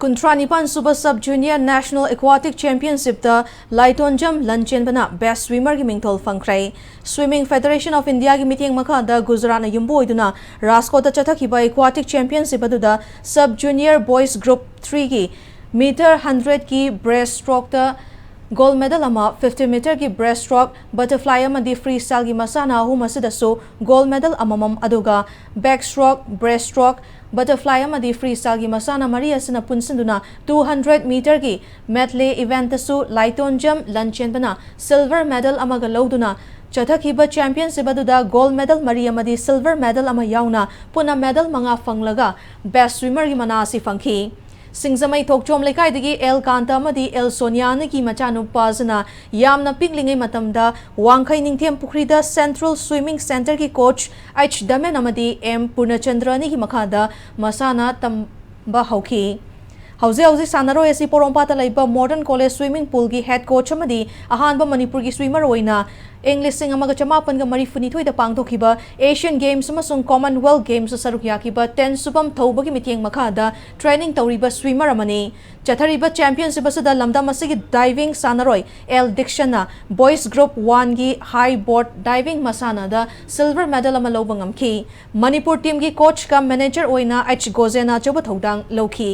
Kuntranipan Super Sub Junior National Aquatic Championship the Lanchenba Best Swimmer gi mingthol fangkrai. Swimming Federation of India gi meeting makhada Gujarat na yumbo iduna Rasco ta chathakhiba Aquatic Championship aduda Sub Junior Boys Group 3 gi meter 100 ki breaststroke ta gold medal ama 50 meter ki breaststroke butterfly amadi freestyle gi masana ahum asidasu gold medal amamam aduga backstroke breaststroke butterfly amadi freestyle gi masana mari asina punsinduna 200 meter ki medley event tasu Lanchenba Lanchenba silver medal amaga loduna chathakhiba championship aduda gold medal mari amadi silver medal ama yauna puna medal manga fanglaga best swimmer gi manasi fangki Singzamai Tokchom Lekaidagi El Kanta Madi El Sonyana ki machanu pazana yamna piglingai matamda Wangkai Ningthem Pukrida Central Swimming Center ki coach H Damen Amadi M Purnachandrani ki makhada masana tamba hauki Hauze sanaro esi porompata laiba Modern College Swimming Pool ki head coach amadi ahanba Manipur ki swimmer oina English sing amaga chamapan ga mari funithoi da pangtokhiba Asian Games amasung Commonwealth Games saruk yakiba 10 subam thauba ki mitiyeng makhada training tawriba swimmer amani chathariba championship asada lamda masigi diving sanaroi L Dictiona Boys Group 1 gi high board diving masana da silver medal ama lobangam ki Manipur team gi coach ka manager oina H Gozena choba thodang loki